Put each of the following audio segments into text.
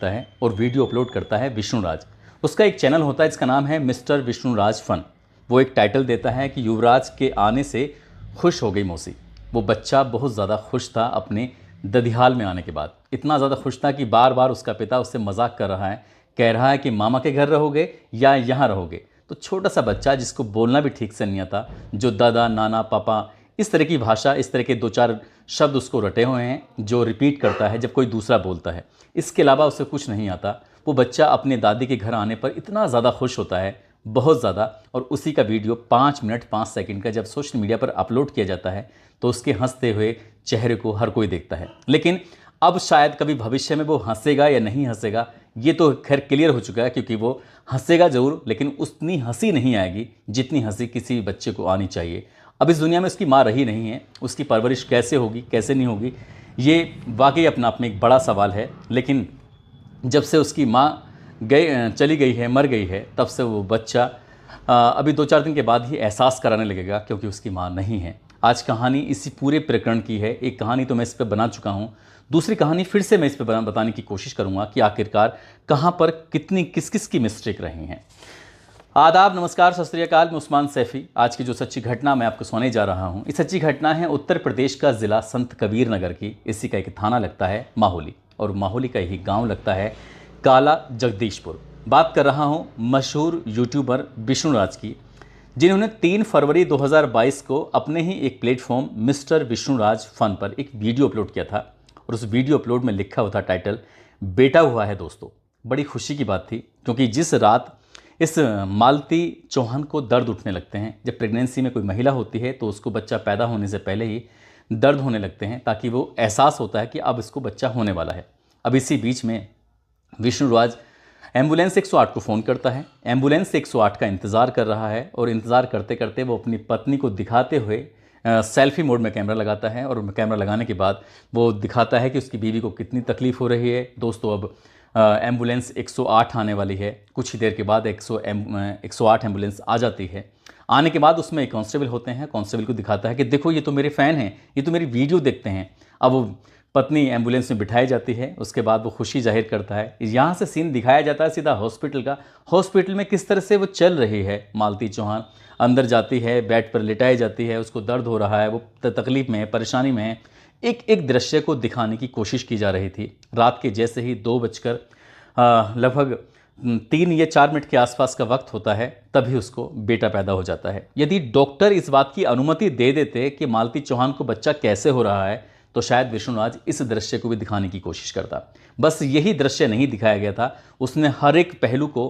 करता है और वीडियो अपलोड करता है विष्णुराज। उसका एक चैनल होता है, इसका नाम है मिस्टर विष्णुराज फन। वो एक टाइटल देता है कि युवराज के आने से खुश हो गई मौसी। वो बच्चा बहुत ज़्यादा खुश था अपने ददिहाल में आने के बाद। इतना ज़्यादा खुश था कि बार बार उसका पिता उससे मजाक कर रहा है, कह रहा है कि मामा के घर रहोगे या यहाँ रहोगे। तो छोटा सा बच्चा जिसको बोलना भी ठीक से नहीं आता, जो दादा नाना पापा इस तरह की भाषा, इस तरह के दो चार शब्द उसको रटे हुए हैं, जो रिपीट करता है जब कोई दूसरा बोलता है, इसके अलावा उसे कुछ नहीं आता। वो बच्चा अपने दादी के घर आने पर इतना ज़्यादा खुश होता है, बहुत ज़्यादा। और उसी का वीडियो 5 मिनट 5 सेकंड का जब सोशल मीडिया पर अपलोड किया जाता है तो उसके हंसते हुए चेहरे को हर कोई देखता है। लेकिन अब शायद कभी भविष्य में वो हंसेगा या नहीं हंसेगा, ये तो खैर क्लियर हो चुका है, क्योंकि वो हंसेगा ज़रूर, लेकिन उतनी हंसी नहीं आएगी जितनी हंसी किसी बच्चे को आनी चाहिए। अब इस दुनिया में उसकी माँ रही नहीं है, उसकी परवरिश कैसे होगी कैसे नहीं होगी, ये वाकई अपना आप में एक बड़ा सवाल है। लेकिन जब से उसकी माँ चली गई है, मर गई है, तब से वो बच्चा अभी 2-4 दिन के बाद ही एहसास कराने लगेगा, क्योंकि उसकी माँ नहीं है। आज कहानी इसी पूरे प्रकरण की है। एक कहानी तो मैं इस पर बना चुका हूँ, दूसरी कहानी फिर से मैं इस पर बताने की कोशिश करूँगा कि आखिरकार कहाँ पर कितनी किस किस की मिस्टेक रही हैं। आदाब, नमस्कार, सत श्री अकाल। मैं उस्मान सैफ़ी। आज की जो सच्ची घटना मैं आपको सुनाने जा रहा हूँ, ये सच्ची घटना है उत्तर प्रदेश का ज़िला संत कबीर नगर की। इसी का एक थाना लगता है माहौली, और माहौली का ही गांव लगता है काला जगदीशपुर। बात कर रहा हूँ मशहूर यूट्यूबर विष्णुराज की, जिन्होंने 3 फरवरी 2022 को अपने ही एक प्लेटफॉर्म मिस्टर विष्णुराज फन पर एक वीडियो अपलोड किया था। और उस वीडियो अपलोड में लिखा हुआ था टाइटल, बेटा हुआ है दोस्तों। बड़ी खुशी की बात थी, क्योंकि जिस रात इस मालती चौहान को दर्द उठने लगते हैं, जब प्रेगनेंसी में कोई महिला होती है तो उसको बच्चा पैदा होने से पहले ही दर्द होने लगते हैं, ताकि वो एहसास होता है कि अब इसको बच्चा होने वाला है। अब इसी बीच में विष्णुराज एम्बुलेंस 108 को फ़ोन करता है। एम्बुलेंस 108 का इंतज़ार कर रहा है, और इंतज़ार करते करते वो अपनी पत्नी को दिखाते हुए सेल्फी मोड में कैमरा लगाता है। और कैमरा लगाने के बाद वो दिखाता है कि उसकी बीवी को कितनी तकलीफ़ हो रही है। दोस्तों, अब एम्बुलेंस 108 आने वाली है। कुछ ही देर के बाद 108 एम्बुलेंस आ जाती है। आने के बाद उसमें एक कांस्टेबल होते हैं। कांस्टेबल को दिखाता है कि देखो, ये तो मेरे फ़ैन हैं, ये तो मेरी वीडियो देखते हैं। अब वो पत्नी एम्बुलेंस में बिठाई जाती है। उसके बाद वो खुशी जाहिर करता है। यहाँ से सीन दिखाया जाता है सीधा हॉस्पिटल का। हॉस्पिटल में किस तरह से वो चल रही है मालती चौहान। अंदर जाती है, बेड पर लिटाई जाती है, उसको दर्द हो रहा है, वो तकलीफ़ में है, परेशानी में है। एक एक दृश्य को दिखाने की कोशिश की जा रही थी। रात के जैसे ही 2 बजकर लगभग 3 या 4 मिनट के आसपास का वक्त होता है, तभी उसको बेटा पैदा हो जाता है। यदि डॉक्टर इस बात की अनुमति दे देते कि मालती चौहान को बच्चा कैसे हो रहा है, तो शायद विष्णुराज इस दृश्य को भी दिखाने की कोशिश करता। बस यही दृश्य नहीं दिखाया गया था, उसने हर एक पहलू को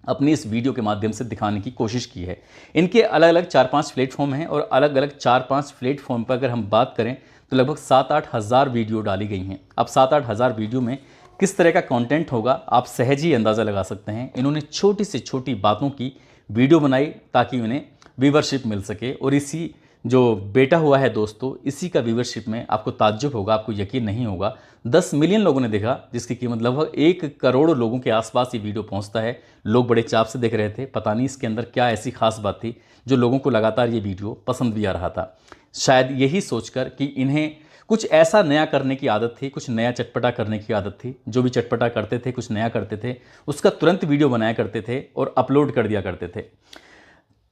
अपनी इस वीडियो के माध्यम से दिखाने की कोशिश की है। इनके अलग अलग 4-5 प्लेटफॉर्म हैं, और अलग अलग 4-5 प्लेटफॉर्म पर अगर हम बात करें तो लगभग 7-8 हज़ार वीडियो डाली गई हैं। अब 7-8 हज़ार वीडियो में किस तरह का कंटेंट होगा, आप सहज ही अंदाज़ा लगा सकते हैं। इन्होंने छोटी से छोटी बातों की वीडियो बनाई ताकि उन्हें व्यूवरशिप मिल सके। और इसी जो बेटा हुआ है दोस्तों, इसी का व्यूवरशिप में आपको ताज्जुब होगा, आपको यकीन नहीं होगा, 10 मिलियन लोगों ने देखा, जिसकी कीमत लगभग 1 करोड़ लोगों के आसपास ये वीडियो पहुंचता है। लोग बड़े चाव से देख रहे थे। पता नहीं इसके अंदर क्या ऐसी खास बात थी जो लोगों को लगातार ये वीडियो पसंद भी आ रहा था। शायद यही सोचकर कि इन्हें कुछ ऐसा नया करने की आदत थी, कुछ नया चटपटा करने की आदत थी। जो भी चटपटा करते थे, कुछ नया करते थे, उसका तुरंत वीडियो बनाया करते थे और अपलोड कर दिया करते थे।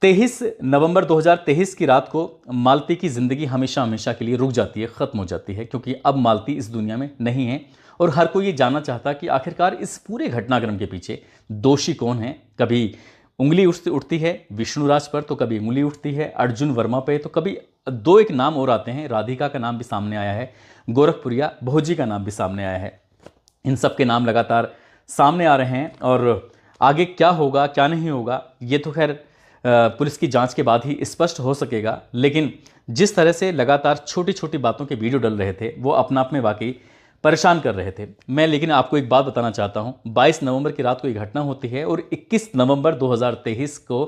23 नवंबर 2023 की रात को मालती की ज़िंदगी हमेशा हमेशा के लिए रुक जाती है, ख़त्म हो जाती है, क्योंकि अब मालती इस दुनिया में नहीं है। और हर कोई ये जानना चाहता कि आखिरकार इस पूरे घटनाक्रम के पीछे दोषी कौन है। कभी उंगली उठती है विष्णुराज पर, तो कभी उंगली उठती है अर्जुन वर्मा पे, तो कभी 2 एक नाम और आते हैं। राधिका का नाम भी सामने आया है, गोरखपुरिया भोजी का नाम भी सामने आया है। इन सब के नाम लगातार सामने आ रहे हैं, और आगे क्या होगा क्या नहीं होगा, ये तो खैर पुलिस की जांच के बाद ही स्पष्ट हो सकेगा। लेकिन जिस तरह से लगातार छोटी छोटी बातों के वीडियो डल रहे थे, वो अपना आप में वाकई परेशान कर रहे थे। मैं लेकिन आपको एक बात बताना चाहता हूँ। 22 नवंबर की रात को ये घटना होती है, और 21 नवंबर 2023 को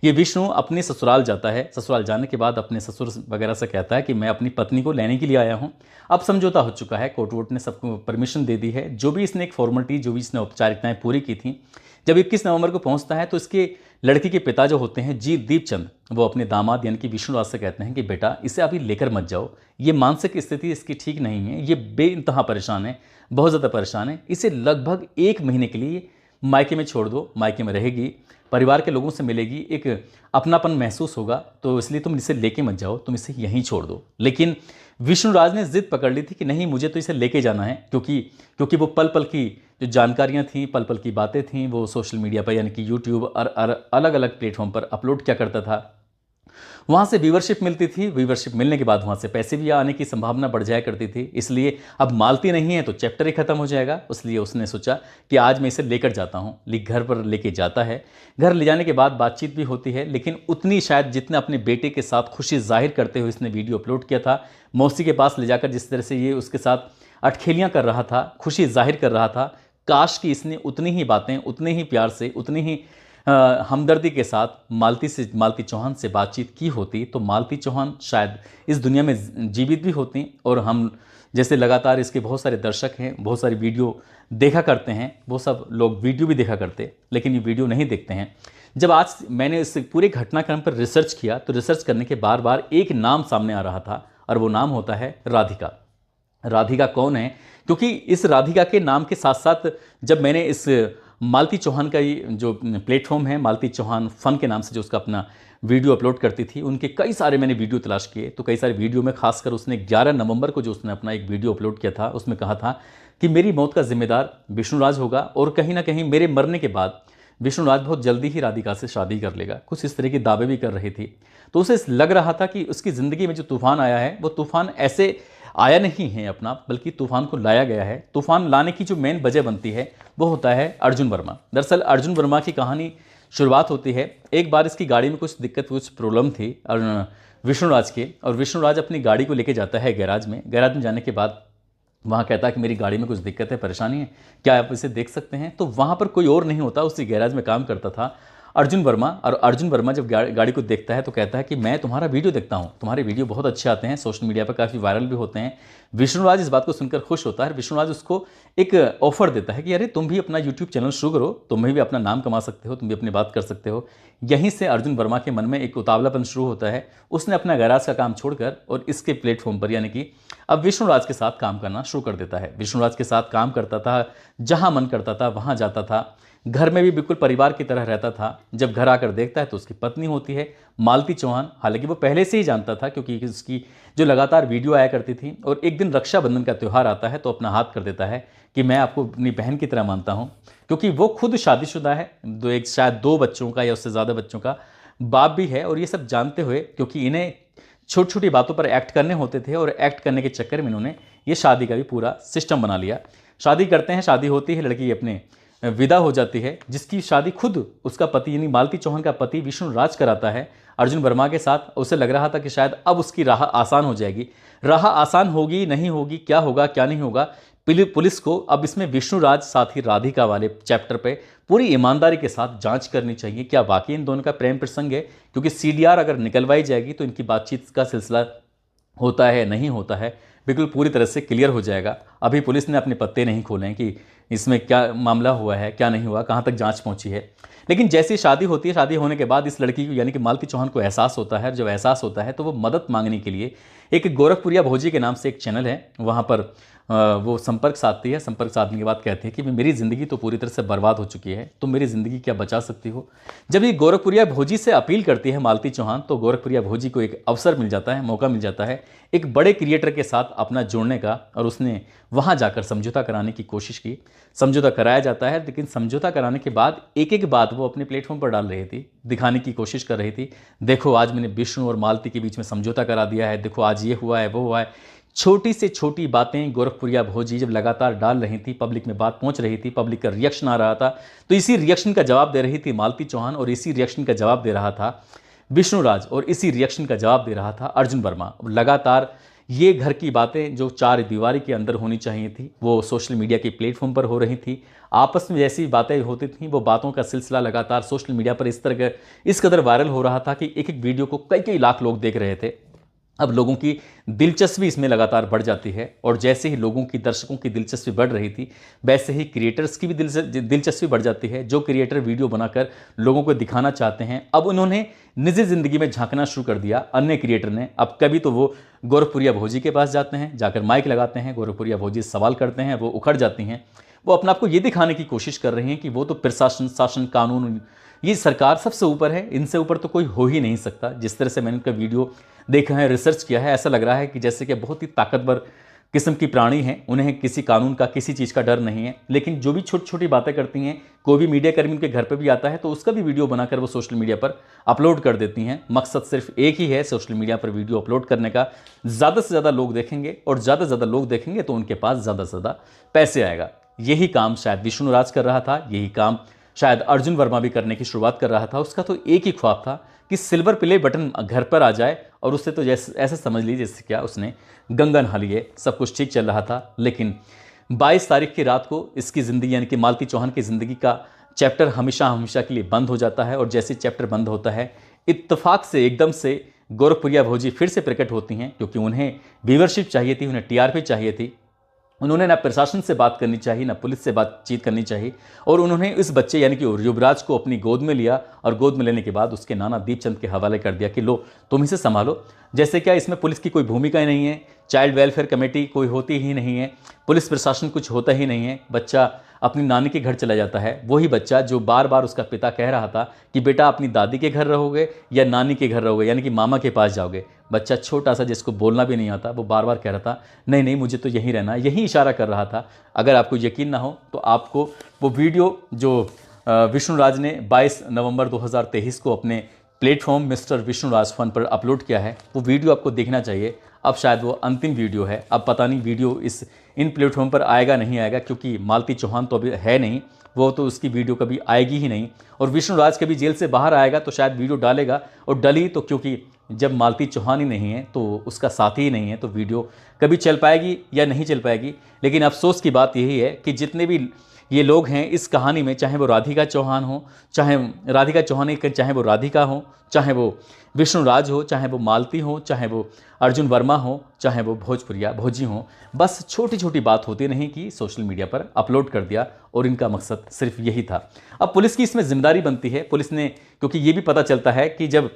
ये विष्णु अपने ससुराल जाता है। ससुराल जाने के बाद अपने ससुर वगैरह से कहता है कि मैं अपनी पत्नी को लेने के लिए आया हूँ। अब समझौता हो चुका है, कोर्ट वोट ने सबको परमिशन दे दी है। जो भी इसने एक फॉर्मेलिटी, जो भी इसने औपचारिकताएं पूरी की थी, जब 21 नवंबर को पहुंचता है तो इसके लड़की के पिता जो होते हैं जी दीपचंद, वो अपने दामाद यानी कि विष्णुराज से कहते हैं कि बेटा इसे अभी लेकर मत जाओ, ये मानसिक स्थिति इसकी ठीक नहीं है, ये बेइंतहा परेशान है, बहुत ज़्यादा परेशान है, इसे लगभग 1 महीने के लिए मायके में छोड़ दो, मायके में रहेगी, परिवार के लोगों से मिलेगी, एक अपनापन महसूस होगा, तो इसलिए तुम इसे लेके मत जाओ, तुम इसे यहीं छोड़ दो। लेकिन विष्णुराज ने जिद पकड़ ली थी कि नहीं, मुझे तो इसे लेके जाना है, क्योंकि वो पल पल की जो जानकारियां थी, पल पल की बातें थीं, वो सोशल मीडिया पर यानी कि यूट्यूब और अलग अलग प्लेटफॉर्म पर अपलोड किया करता था। वहाँ से व्यूवरशिप मिलती थी, व्यूवरशिप मिलने के बाद वहाँ से पैसे भी आने की संभावना बढ़ जाया करती थी। इसलिए अब मालती नहीं है तो चैप्टर ही खत्म हो जाएगा, इसलिए उसने सोचा कि आज मैं इसे लेकर जाता हूँ। घर पर लेके जाता है। घर ले जाने के बाद बातचीत भी होती है, लेकिन उतनी शायद जितना अपने बेटे के साथ खुशी जाहिर करते हुए इसने वीडियो अपलोड किया था, मौसी के पास ले जाकर जिस तरह से ये उसके साथ अटखेलियाँ कर रहा था, खुशी जाहिर कर रहा था, काश कि इसने उतनी ही बातें, उतने ही प्यार से, उतनी ही हमदर्दी के साथ मालती चौहान से बातचीत की होती, तो मालती चौहान शायद इस दुनिया में जीवित भी होती। और हम जैसे लगातार इसके बहुत सारे दर्शक हैं, बहुत सारी वीडियो देखा करते हैं, वो सब लोग वीडियो भी देखा करते, लेकिन ये वीडियो नहीं देखते हैं। जब आज मैंने इस पूरे घटनाक्रम पर रिसर्च किया, तो रिसर्च करने के बार बार एक नाम सामने आ रहा था, और वो नाम होता है राधिका। राधिका कौन है? क्योंकि इस राधिका के नाम के साथ साथ जब मैंने इस मालती चौहान का ये जो प्लेटफॉर्म है, मालती चौहान फन के नाम से जो उसका अपना वीडियो अपलोड करती थी, उनके कई सारे मैंने वीडियो तलाश किए, तो कई सारे वीडियो में खासकर उसने 11 नवंबर को जो उसने अपना एक वीडियो अपलोड किया था, उसमें कहा था कि मेरी मौत का जिम्मेदार विष्णुराज होगा, और कहीं ना कहीं मेरे मरने के बाद विष्णुराज बहुत जल्दी ही राधिका से शादी कर लेगा। कुछ इस तरह के दावे भी कर रही थी। तो उसे लग रहा था कि उसकी ज़िंदगी में जो तूफान आया है, वो तूफान ऐसे आया नहीं है अपना, बल्कि तूफान को लाया गया है। तूफान लाने की जो मेन वजह बनती है वो होता है अर्जुन वर्मा। दरअसल अर्जुन वर्मा की कहानी शुरुआत होती है, एक बार इसकी गाड़ी में कुछ दिक्कत, कुछ प्रॉब्लम थी विष्णुराज के, और विष्णुराज अपनी गाड़ी को लेके जाता है गैराज में। गैराज में जाने के बाद वहाँ कहता है कि मेरी गाड़ी में कुछ दिक्कत है, परेशानी है, क्या आप इसे देख सकते हैं? तो वहाँ पर कोई और नहीं होता, उसी गैराज में काम करता था अर्जुन वर्मा। और अर्जुन वर्मा जब गाड़ी को देखता है तो कहता है कि मैं तुम्हारा वीडियो देखता हूँ, तुम्हारे वीडियो बहुत अच्छे आते हैं, सोशल मीडिया पर काफ़ी वायरल भी होते हैं। विष्णुराज इस बात को सुनकर खुश होता है। विष्णुराज उसको एक ऑफर देता है कि अरे तुम भी अपना यूट्यूब चैनल शुरू करो, तुम भी अपना नाम कमा सकते हो, तुम भी अपनी बात कर सकते हो। यहीं से अर्जुन वर्मा के मन में एक उतावलापन शुरू होता है। उसने अपना गैराज का काम छोड़कर और इसके प्लेटफॉर्म पर यानी कि अब विष्णुराज के साथ काम करना शुरू कर देता है। विष्णुराज के साथ काम करता था, जहाँ मन करता था वहाँ जाता था, घर में भी बिल्कुल परिवार की तरह रहता था। जब घर आकर देखता है तो उसकी पत्नी होती है मालती चौहान। हालांकि वो पहले से ही जानता था, क्योंकि उसकी जो लगातार वीडियो आया करती थी। और एक दिन रक्षाबंधन का त्यौहार आता है तो अपना हाथ कर देता है कि मैं आपको अपनी बहन की तरह मानता हूँ, क्योंकि वो खुद शादीशुदा है, एक शायद 2 बच्चों का या उससे ज़्यादा बच्चों का बाप भी है। और ये सब जानते हुए, क्योंकि इन्हें छोटी छोटी बातों पर एक्ट करने होते थे, और एक्ट करने के चक्कर में इन्होंने ये शादी का भी पूरा सिस्टम बना लिया। शादी करते हैं, शादी होती है, लड़की अपने विदा हो जाती है, जिसकी शादी खुद उसका पति यानी मालती चौहान का पति विष्णुराज कराता है अर्जुन वर्मा के साथ। उसे लग रहा था कि शायद अब उसकी राह आसान हो जाएगी। राह आसान होगी, नहीं होगी, क्या होगा क्या नहीं होगा, पुलिस को अब इसमें विष्णुराज साथ ही राधिका वाले चैप्टर पे पूरी ईमानदारी के साथ जांच करनी चाहिए, क्या वाकई इन दोनों का प्रेम प्रसंग है। क्योंकि CDR अगर निकलवाई जाएगी तो इनकी बातचीत का सिलसिला होता है नहीं होता है, बिल्कुल पूरी तरह से क्लियर हो जाएगा। अभी पुलिस ने अपने पत्ते नहीं खोले हैं कि इसमें क्या मामला हुआ है, क्या नहीं हुआ, कहाँ तक जांच पहुंची है। लेकिन जैसी शादी होती है, शादी होने के बाद इस लड़की को यानी कि मालती चौहान को एहसास होता है। जब एहसास होता है तो वो मदद मांगने के लिए एक गोरखपुरिया भोजी के नाम से एक चैनल है, वहाँ पर वो संपर्क साधती है। संपर्क साधने के बाद कहती है कि मेरी ज़िंदगी तो पूरी तरह से बर्बाद हो चुकी है, तुम मेरी ज़िंदगी क्या बचा सकती हो। जब ये गोरखपुरिया भोजी से अपील करती है मालती चौहान, तो गोरखपुरिया भोजी को एक अवसर मिल जाता है, मौका मिल जाता है एक बड़े क्रिएटर के साथ अपना जोड़ने का। और उसने वहाँ जाकर समझौता कराने की कोशिश की। समझौता कराया जाता है, लेकिन समझौता कराने के बाद एक एक बात वो अपने प्लेटफॉर्म पर डाल रही थी, दिखाने की कोशिश कर रही थी। देखो आज मैंने विष्णु और मालती के बीच में समझौता करा दिया है, देखो आज ये हुआ है वो हुआ है। छोटी से छोटी बातें गोरखपुरिया भोजी जब लगातार डाल रही थी, पब्लिक में बात पहुंच रही थी, पब्लिक का रिएक्शन आ रहा था, तो इसी रिएक्शन का जवाब दे रही थी मालती चौहान, और इसी रिएक्शन का जवाब दे रहा था विष्णुराज, और इसी रिएक्शन का जवाब दे रहा था अर्जुन वर्मा। लगातार ये घर की बातें जो चार दीवारी के अंदर होनी चाहिए थी वो सोशल मीडिया के प्लेटफॉर्म पर हो रही थी। आपस में जैसी बातें होती थीं वो बातों का सिलसिला लगातार सोशल मीडिया पर इस कदर वायरल हो रहा था कि एक एक वीडियो को कई कई लाख लोग देख रहे थे। अब लोगों की दिलचस्पी इसमें लगातार बढ़ जाती है और जैसे ही लोगों की, दर्शकों की दिलचस्पी बढ़ रही थी वैसे ही क्रिएटर्स की भी दिलचस्पी बढ़ जाती है। जो क्रिएटर वीडियो बनाकर लोगों को दिखाना चाहते हैं, अब उन्होंने निजी ज़िंदगी में झांकना शुरू कर दिया। अन्य क्रिएटर ने अब कभी तो वो गोरखपुरिया भोजी के पास जाते हैं, जाकर माइक लगाते हैं, गोरखपुरिया भोजी सवाल करते हैं, वो उखड़ जाती हैं। वो अपने आप को ये दिखाने की कोशिश कर रही हैं कि वो तो प्रशासन, शासन, कानून, ये सरकार सबसे ऊपर है, इनसे ऊपर तो कोई हो ही नहीं सकता। जिस तरह से मैंने उनका वीडियो देखा है, रिसर्च किया है, ऐसा लग रहा है कि जैसे कि बहुत ही ताकतवर किस्म की प्राणी हैं, उन्हें किसी कानून का, किसी चीज़ का डर नहीं है। लेकिन जो भी छोटी छोटी बातें करती हैं, कोई भी मीडिया कर्मी उनके घर पर भी आता है तो उसका भी वीडियो बनाकर वो सोशल मीडिया पर अपलोड कर देती हैं। मकसद सिर्फ एक ही है सोशल मीडिया पर वीडियो अपलोड करने का, ज़्यादा से ज़्यादा लोग देखेंगे और ज़्यादा से ज़्यादा लोग देखेंगे तो उनके पास ज़्यादा से ज़्यादा पैसे आएगा। यही काम शायद विष्णु राज कर रहा था, यही काम शायद अर्जुन वर्मा भी करने की शुरुआत कर रहा था। उसका तो एक ही ख्वाब था कि सिल्वर प्ले बटन घर पर आ जाए और उससे तो जैसे ऐसे समझ लीजिए जैसे क्या उसने गंगा नहा ली है, सब कुछ ठीक चल रहा था। लेकिन 22 तारीख की रात को इसकी ज़िंदगी यानी कि मालती चौहान की ज़िंदगी का चैप्टर हमेशा हमेशा के लिए बंद हो जाता है। और जैसे चैप्टर बंद होता है, इत्तेफाक से एकदम से गोरखपुरिया भोजी फिर से प्रकट होती हैं, क्योंकि उन्हें व्यूवरशिप चाहिए थी, उन्हें टीआरपी चाहिए थी। उन्होंने ना प्रशासन से बात करनी चाहिए, ना पुलिस से बातचीत करनी चाहिए, और उन्होंने इस बच्चे यानी कि युवराज को अपनी गोद में लिया और गोद में लेने के बाद उसके नाना दीपचंद के हवाले कर दिया कि लो तुम इसे संभालो। जैसे क्या इसमें पुलिस की कोई भूमिका ही नहीं है, चाइल्ड वेलफेयर कमेटी कोई होती ही नहीं है, पुलिस प्रशासन कुछ होता ही नहीं है। बच्चा अपनी नानी के घर चला जाता है, वही बच्चा जो बार बार उसका पिता कह रहा था कि बेटा अपनी दादी के घर रहोगे या नानी के घर रहोगे, यानी कि मामा के पास जाओगे। बच्चा छोटा सा जिसको बोलना भी नहीं आता, वो बार बार कह रहा था नहीं नहीं मुझे तो यहीं रहना है, यही इशारा कर रहा था। अगर आपको यकीन ना हो तो आपको वो वीडियो जो विष्णु राज ने 22 नवंबर 2023 को अपने platform mister Vishnu Raj fun पर अपलोड किया है, वो वीडियो आपको देखना चाहिए। अब शायद वो अंतिम वीडियो है, अब पता नहीं वीडियो इन प्लेटफॉर्म पर आएगा नहीं आएगा, क्योंकि मालती चौहान तो अभी है नहीं, वो तो उसकी वीडियो कभी आएगी ही नहीं। और विष्णु राज कभी जेल से बाहर आएगा तो शायद वीडियो डालेगा, और डली तो क्योंकि जब मालती चौहान ही नहीं है तो उसका साथी ही नहीं है, तो वीडियो कभी चल पाएगी या नहीं चल पाएगी। लेकिन अफसोस की बात यही है कि जितने भी ये लोग हैं इस कहानी में, चाहे वो राधिका चौहान हो, चाहे राधिका चौहान चाहे वो राधिका हो, चाहे वो विष्णु राज हो, चाहे वो मालती हो, चाहे वो अर्जुन वर्मा हो, चाहे वो भोजपुरिया भोजी हो, बस छोटी छोटी बात होती नहीं कि सोशल मीडिया पर अपलोड कर दिया, और इनका मकसद सिर्फ यही था। अब पुलिस की इसमें जिम्मेदारी बनती है, पुलिस ने, क्योंकि ये भी पता चलता है कि जब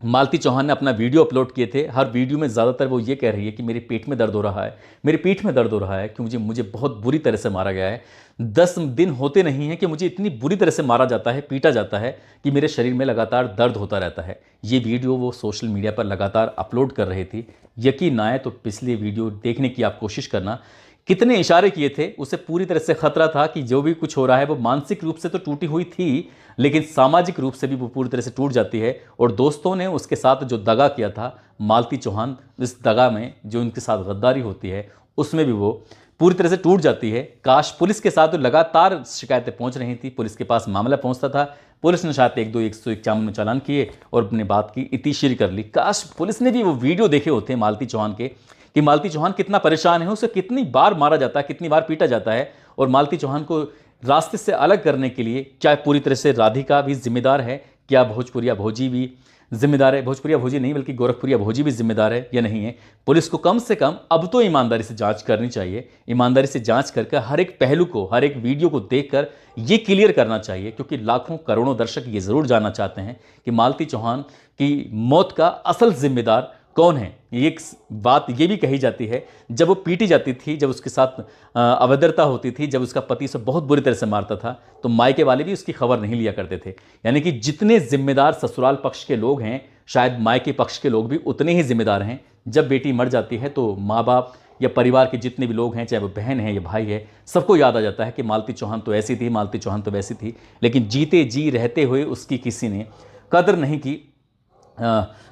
मालती चौहान ने अपना वीडियो अपलोड किए थे, हर वीडियो में ज़्यादातर वो ये कह रही है कि मेरे पेट में दर्द हो रहा है, मेरे पीठ में दर्द हो रहा है, कि मुझे बहुत बुरी तरह से मारा गया है। 10 दिन होते नहीं हैं कि मुझे इतनी बुरी तरह से मारा जाता है, पीटा जाता है कि मेरे शरीर में लगातार दर्द होता रहता है। ये वीडियो वो सोशल मीडिया पर लगातार अपलोड कर रही थी। यकीन ना आए तो पिछले वीडियो देखने की आप कोशिश करना, कितने इशारे किए थे, उसे पूरी तरह से खतरा था कि जो भी कुछ हो रहा है वो मानसिक रूप से तो टूटी हुई थी, लेकिन सामाजिक रूप से भी वो पूरी तरह से टूट जाती है। और दोस्तों ने उसके साथ जो दगा किया था, मालती चौहान इस दगा में जो उनके साथ गद्दारी होती है उसमें भी वो पूरी तरह से टूट जाती है। काश पुलिस के साथ तो लगातार शिकायतें पहुंच रही थी, पुलिस के पास मामला पहुंचता था, पुलिस ने शायद 1-2 151 चालान किए और अपने बात की इतिश्री कर ली। काश पुलिस ने भी वो वीडियो देखे होते मालती चौहान के, कि मालती चौहान कितना परेशान है, उसे कितनी बार मारा जाता है, कितनी बार पीटा जाता है, और मालती चौहान को रास्ते से अलग करने के लिए क्या पूरी तरह से राधिका भी जिम्मेदार है, क्या भोजपुरिया भोजी भी जिम्मेदार है, भोजपुरिया भोजी नहीं बल्कि गोरखपुरिया भोजी भी जिम्मेदार है या नहीं है। पुलिस को कम से कम अब तो ईमानदारी से जांच करनी चाहिए, ईमानदारी से जांच करके हर एक पहलू को, हर एक वीडियो को देखकर ये क्लियर करना चाहिए, क्योंकि लाखों करोड़ों दर्शक ये ज़रूर जानना चाहते हैं कि मालती चौहान की मौत का असल जिम्मेदार कौन है। एक बात ये भी कही जाती है, जब वो पीटी जाती थी, जब उसके साथ अभद्रता होती थी, जब उसका पति उसे बहुत बुरी तरह से मारता था, तो मायके वाले भी उसकी खबर नहीं लिया करते थे। यानी कि जितने जिम्मेदार ससुराल पक्ष के लोग हैं, शायद मायके पक्ष के लोग भी उतने ही जिम्मेदार हैं। जब बेटी मर जाती है तो माँ बाप या परिवार के जितने भी लोग हैं, चाहे वो बहन है या भाई है, सबको याद आ जाता है कि मालती चौहान तो ऐसी थी, मालती चौहान तो वैसी थी। लेकिन जीते जी रहते हुए उसकी किसी ने कदर नहीं की।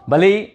भले ही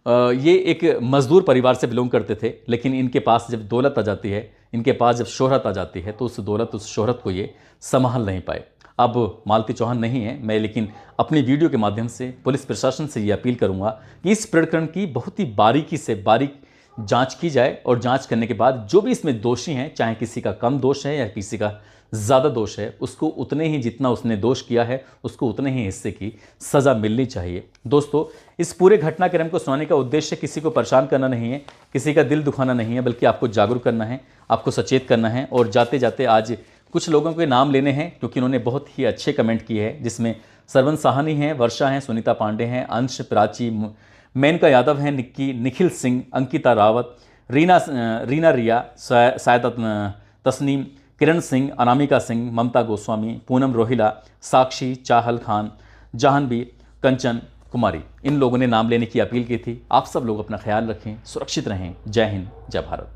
ये एक मजदूर परिवार से बिलोंग करते थे, लेकिन इनके पास जब दौलत आ जाती है, इनके पास जब शोहरत आ जाती है, तो उस दौलत, उस शोहरत को ये संभाल नहीं पाए। अब मालती चौहान नहीं है मैं, लेकिन अपनी वीडियो के माध्यम से पुलिस प्रशासन से ये अपील करूंगा कि इस प्रकरण की बहुत ही बारीकी से, बारीक जांच की जाए और जांच करने के बाद जो भी इसमें दोषी हैं, चाहे किसी का कम दोष है या किसी का ज़्यादा दोष है, उसको उतने ही, जितना उसने दोष किया है उसको उतने ही हिस्से की सज़ा मिलनी चाहिए। दोस्तों, इस पूरे घटनाक्रम को सुनाने का उद्देश्य किसी को परेशान करना नहीं है, किसी का दिल दुखाना नहीं है, बल्कि आपको जागरूक करना है, आपको सचेत करना है। और जाते जाते आज कुछ लोगों के नाम लेने हैं क्योंकि उन्होंने बहुत ही अच्छे कमेंट किए हैं, जिसमें सरवन साहनी हैं, वर्षा हैं, सुनीता पांडे हैं, अंश, प्राची, मेनका यादव हैं, निक्की, निखिल सिंह, अंकिता रावत, रीना रिया, सायदा तस्नीम, किरण सिंह, अनामिका सिंह, ममता गोस्वामी, पूनम रोहिला, साक्षी, चाहल खान, जाहनवी, कंचन कुमारी, इन लोगों ने नाम लेने की अपील की थी। आप सब लोग अपना ख्याल रखें, सुरक्षित रहें। जय हिंद, जय भारत।